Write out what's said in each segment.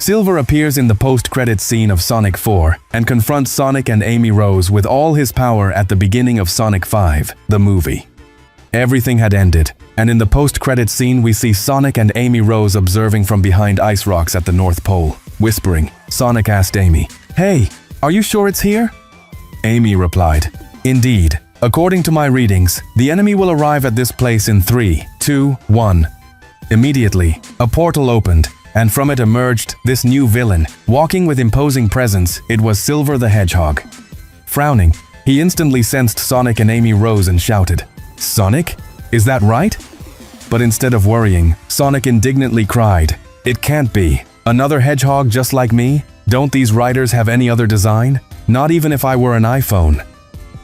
Silver appears in the post-credits scene of Sonic 4 and confronts Sonic and Amy Rose with all his power at the beginning of Sonic 5, the movie. Everything had ended, and in the post-credits scene we see Sonic and Amy Rose observing from behind ice rocks at the North Pole. Whispering, Sonic asked Amy, "Hey, are you sure it's here?" Amy replied, "Indeed. According to my readings, the enemy will arrive at this place in 3, 2, 1. Immediately, a portal opened, and from it emerged this new villain. Walking with imposing presence, it was Silver the Hedgehog. Frowning, he instantly sensed Sonic and Amy Rose and shouted, "Sonic? Is that right?" But instead of worrying, Sonic indignantly cried, "It can't be. Another hedgehog just like me? Don't these riders have any other design? Not even if I were an iPhone."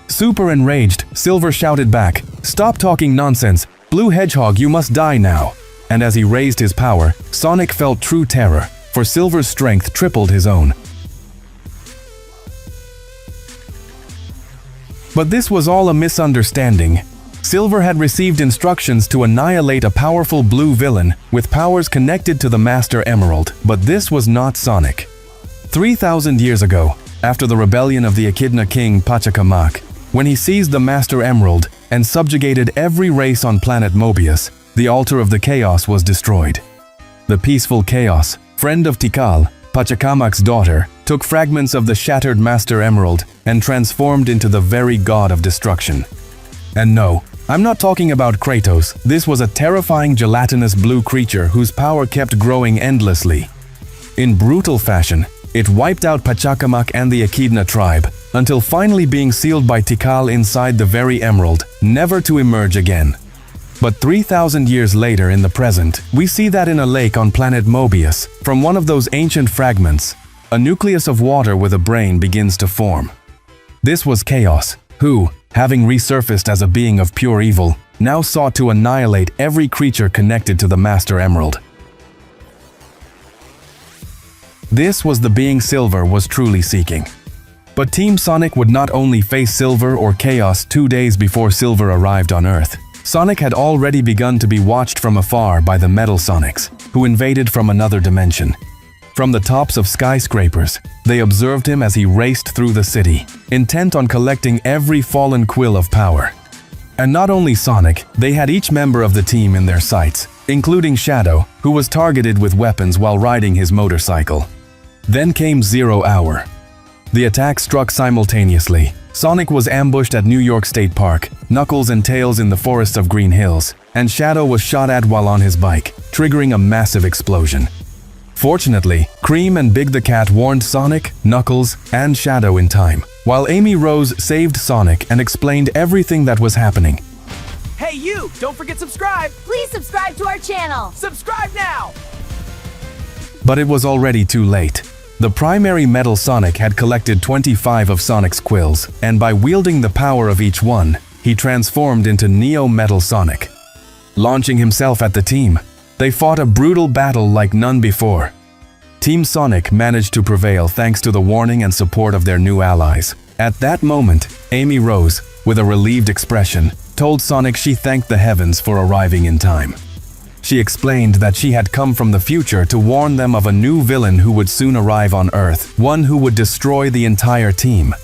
Super enraged, Silver shouted back, "Stop talking nonsense. Blue Hedgehog, you must die now." And as he raised his power, Sonic felt true terror, for Silver's strength tripled his own. But this was all a misunderstanding. Silver had received instructions to annihilate a powerful blue villain with powers connected to the Master Emerald, but this was not Sonic. 3,000 years ago, after the rebellion of the Echidna King Pachacamac, when he seized the Master Emerald and subjugated every race on planet Mobius, the altar of the Chaos was destroyed. The peaceful Chaos, friend of Tikal, Pachacamac's daughter, took fragments of the shattered Master Emerald and transformed into the very god of destruction. And no, I'm not talking about Kratos. This was a terrifying gelatinous blue creature whose power kept growing endlessly. In brutal fashion, it wiped out Pachacamac and the Echidna tribe, until finally being sealed by Tikal inside the very emerald, never to emerge again. But 3,000 years later in the present, we see that in a lake on planet Mobius, from one of those ancient fragments, a nucleus of water with a brain begins to form. This was Chaos, who, having resurfaced as a being of pure evil, now sought to annihilate every creature connected to the Master Emerald. This was the being Silver was truly seeking. But Team Sonic would not only face Silver or Chaos 2 days before Silver arrived on Earth. Sonic had already begun to be watched from afar by the Metal Sonics, who invaded from another dimension. From the tops of skyscrapers, they observed him as he raced through the city, intent on collecting every fallen quill of power. And not only Sonic, they had each member of the team in their sights, including Shadow, who was targeted with weapons while riding his motorcycle. Then came 0 Hour. The attack struck simultaneously. Sonic was ambushed at New York State Park, Knuckles and Tails in the forests of Green Hills, and Shadow was shot at while on his bike, triggering a massive explosion. Fortunately, Cream and Big the Cat warned Sonic, Knuckles, and Shadow in time, while Amy Rose saved Sonic and explained everything that was happening. Hey you! Don't forget subscribe! Please subscribe to our channel! Subscribe now! But it was already too late. The primary Metal Sonic had collected 25 of Sonic's quills, and by wielding the power of each one, he transformed into Neo Metal Sonic. Launching himself at the team, they fought a brutal battle like none before. Team Sonic managed to prevail thanks to the warning and support of their new allies. At that moment, Amy Rose, with a relieved expression, told Sonic she thanked the heavens for arriving in time. She explained that she had come from the future to warn them of a new villain who would soon arrive on Earth, one who would destroy the entire team.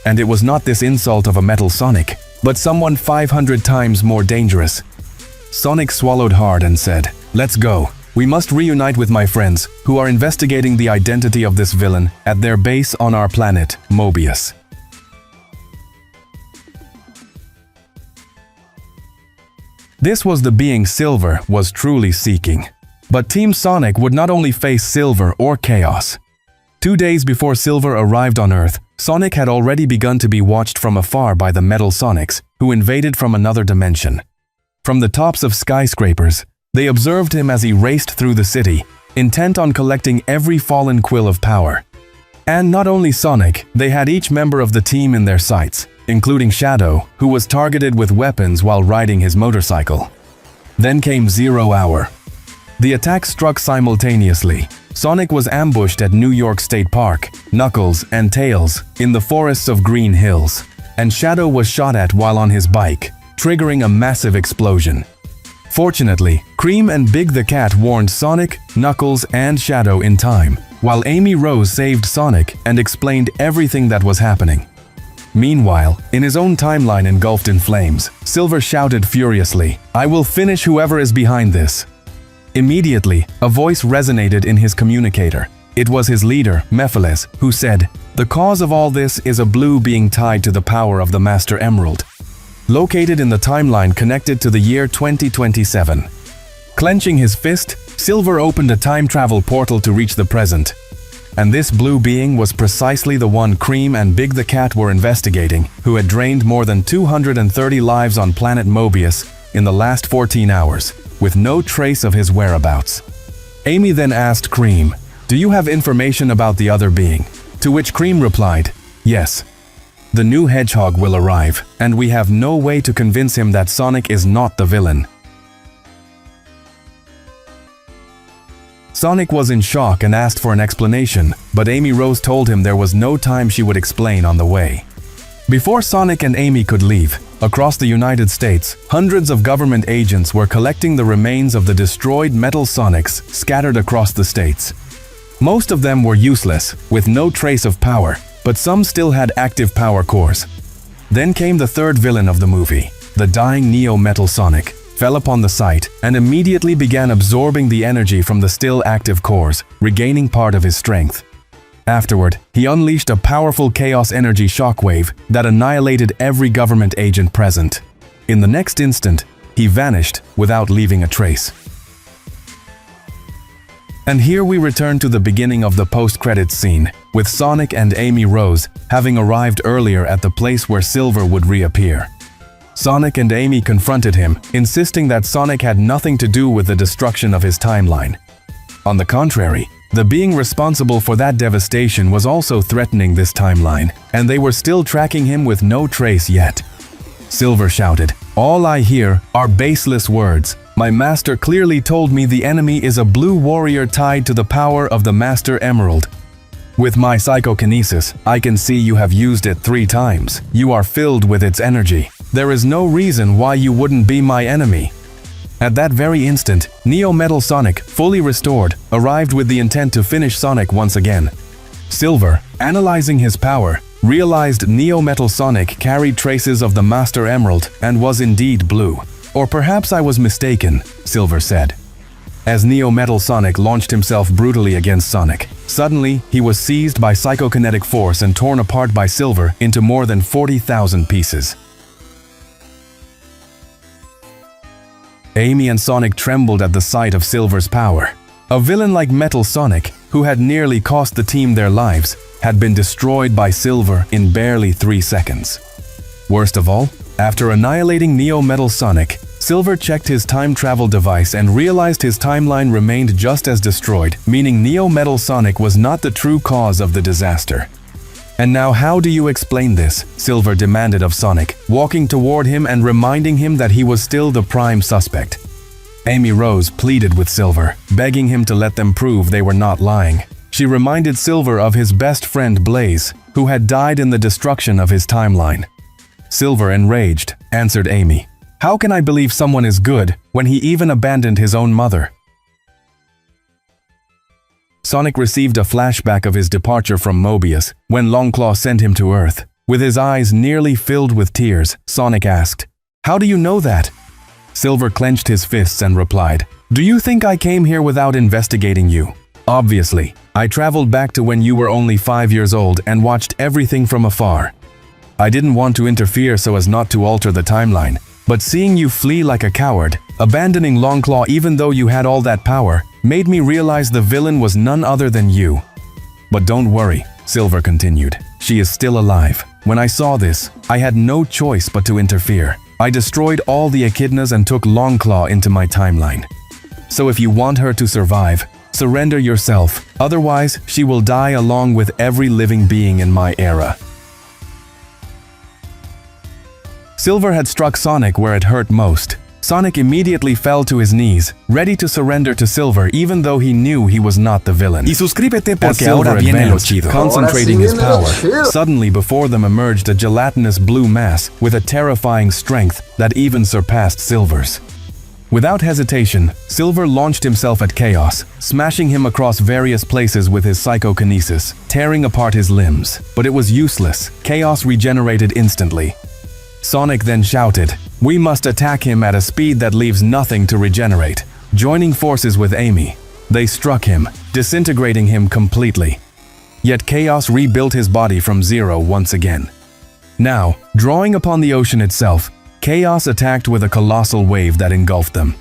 And it was not this insult of a Metal Sonic, but someone 500 times more dangerous. Sonic swallowed hard and said, "Let's go. We must reunite with my friends, who are investigating the identity of this villain at their base on our planet, Mobius." This was the being Silver was truly seeking. But Team Sonic would not only face Silver or Chaos. 2 days before Silver arrived on Earth, Sonic had already begun to be watched from afar by the Metal Sonics, who invaded from another dimension. From the tops of skyscrapers, they observed him as he raced through the city, intent on collecting every fallen quill of power. And not only Sonic, they had each member of the team in their sights, including Shadow, who was targeted with weapons while riding his motorcycle. Then came 0 Hour. The attack struck simultaneously. Sonic was ambushed at New York State Park, Knuckles and Tails in the forests of Green Hills, and Shadow was shot at while on his bike, triggering a massive explosion. Fortunately, Cream and Big the Cat warned Sonic, Knuckles, and Shadow in time, while Amy Rose saved Sonic and explained everything that was happening. Meanwhile, in his own timeline engulfed in flames, Silver shouted furiously, "I will finish whoever is behind this." Immediately, a voice resonated in his communicator. It was his leader, Mephiles, who said, "The cause of all this is a blue being tied to the power of the Master Emerald, located in the timeline connected to the year 2027. Clenching his fist, Silver opened a time travel portal to reach the present. And this blue being was precisely the one Cream and Big the Cat were investigating, who had drained more than 230 lives on planet Mobius in the last 14 hours, with no trace of his whereabouts. Amy then asked Cream, "Do you have information about the other being?" To which Cream replied, "Yes. The new hedgehog will arrive, and we have no way to convince him that Sonic is not the villain." Sonic was in shock and asked for an explanation, but Amy Rose told him there was no time she would explain on the way. Before Sonic and Amy could leave, across the United States, hundreds of government agents were collecting the remains of the destroyed Metal Sonics scattered across the states. Most of them were useless, with no trace of power, but some still had active power cores. Then came the third villain of the movie. The dying Neo Metal Sonic fell upon the site and immediately began absorbing the energy from the still active cores, regaining part of his strength. Afterward, he unleashed a powerful chaos energy shockwave that annihilated every government agent present. In the next instant, he vanished without leaving a trace. And here we return to the beginning of the post-credits scene, with Sonic and Amy Rose having arrived earlier at the place where Silver would reappear. Sonic and Amy confronted him, insisting that Sonic had nothing to do with the destruction of his timeline. On the contrary, the being responsible for that devastation was also threatening this timeline, and they were still tracking him with no trace yet. Silver shouted, "All I hear are baseless words. My master clearly told me the enemy is a blue warrior tied to the power of the Master Emerald. With my psychokinesis, I can see you have used it 3 times. You are filled with its energy. There is no reason why you wouldn't be my enemy." At that very instant, Neo Metal Sonic, fully restored, arrived with the intent to finish Sonic once again. Silver, analyzing his power, realized Neo Metal Sonic carried traces of the Master Emerald and was indeed blue. "Or perhaps I was mistaken," Silver said. As Neo Metal Sonic launched himself brutally against Sonic, suddenly he was seized by psychokinetic force and torn apart by Silver into more than 40,000 pieces. Amy and Sonic trembled at the sight of Silver's power. A villain like Metal Sonic, who had nearly cost the team their lives, had been destroyed by Silver in barely 3 seconds. Worst of all, after annihilating Neo Metal Sonic, Silver checked his time travel device and realized his timeline remained just as destroyed, meaning Neo Metal Sonic was not the true cause of the disaster. "And now how do you explain this?" Silver demanded of Sonic, walking toward him and reminding him that he was still the prime suspect. Amy Rose pleaded with Silver, begging him to let them prove they were not lying. She reminded Silver of his best friend Blaze, who had died in the destruction of his timeline. Silver, enraged, answered Amy, "How can I believe someone is good when he even abandoned his own mother?" Sonic received a flashback of his departure from Mobius when Longclaw sent him to Earth. With his eyes nearly filled with tears, Sonic asked, "How do you know that?" Silver clenched his fists and replied, "Do you think I came here without investigating you? Obviously, I traveled back to when you were only 5 years old and watched everything from afar. I didn't want to interfere so as not to alter the timeline, but seeing you flee like a coward, abandoning Longclaw even though you had all that power, made me realize the villain was none other than you. But don't worry," Silver continued, "she is still alive. When I saw this, I had no choice but to interfere. I destroyed all the echidnas and took Longclaw into my timeline. So if you want her to survive, surrender yourself, otherwise she will die along with every living being in my era." Silver had struck Sonic where it hurt most. Sonic immediately fell to his knees, ready to surrender to Silver even though he knew he was not the villain. Y suscríbete As porque Silver ahora viene lo advanced, chido. concentrating his power, suddenly before them emerged a gelatinous blue mass with a terrifying strength that even surpassed Silver's. Without hesitation, Silver launched himself at Chaos, smashing him across various places with his psychokinesis, tearing apart his limbs. But it was useless. Chaos regenerated instantly. Sonic then shouted, "We must attack him at a speed that leaves nothing to regenerate." Joining forces with Amy, they struck him, disintegrating him completely. Yet Chaos rebuilt his body from zero once again. Now, drawing upon the ocean itself, Chaos attacked with a colossal wave that engulfed them.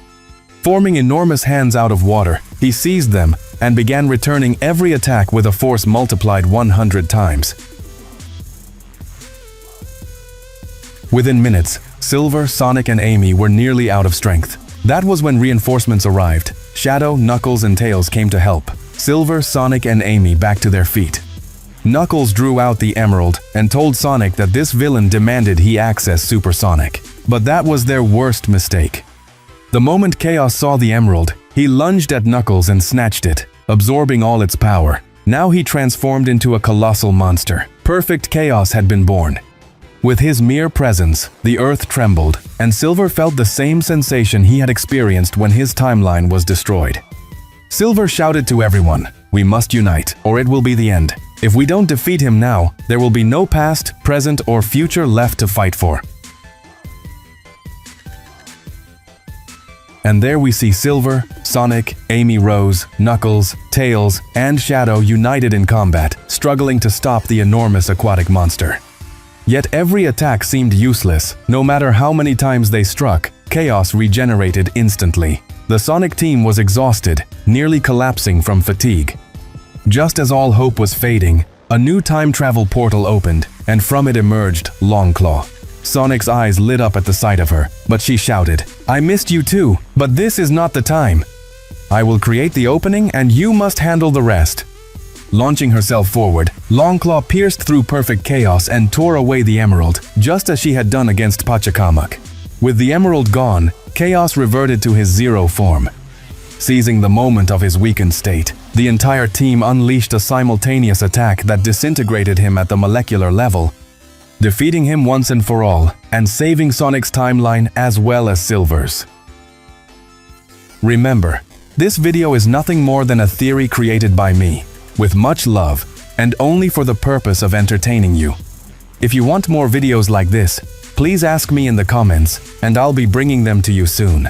Forming enormous hands out of water, he seized them and began returning every attack with a force multiplied 100 times. Within minutes, Silver, Sonic, and Amy were nearly out of strength. That was when reinforcements arrived. Shadow, Knuckles, and Tails came to help Silver, Sonic, and Amy back to their feet. Knuckles drew out the emerald and told Sonic that this villain demanded he access Super Sonic. But that was their worst mistake. The moment Chaos saw the emerald, he lunged at Knuckles and snatched it, absorbing all its power. Now he transformed into a colossal monster. Perfect chaos had been born. With his mere presence, the earth trembled, and Silver felt the same sensation he had experienced when his timeline was destroyed. Silver shouted to everyone, "We must unite, or it will be the end. If we don't defeat him now, there will be no past, present, or future left to fight for." And there we see Silver, Sonic, Amy Rose, Knuckles, Tails, and Shadow united in combat, struggling to stop the enormous aquatic monster. Yet every attack seemed useless. No matter how many times they struck, Chaos regenerated instantly. The Sonic team was exhausted, nearly collapsing from fatigue. Just as all hope was fading, a new time travel portal opened, and from it emerged Longclaw. Sonic's eyes lit up at the sight of her, but she shouted, "I missed you too, but this is not the time. I will create the opening and you must handle the rest." Launching herself forward, Longclaw pierced through perfect chaos and tore away the emerald, just as she had done against Pachacamac. With the emerald gone, Chaos reverted to his zero form. Seizing the moment of his weakened state, the entire team unleashed a simultaneous attack that disintegrated him at the molecular level, defeating him once and for all, and saving Sonic's timeline as well as Silver's. Remember, this video is nothing more than a theory created by me, with much love, and only for the purpose of entertaining you. If you want more videos like this, please ask me in the comments, and I'll be bringing them to you soon.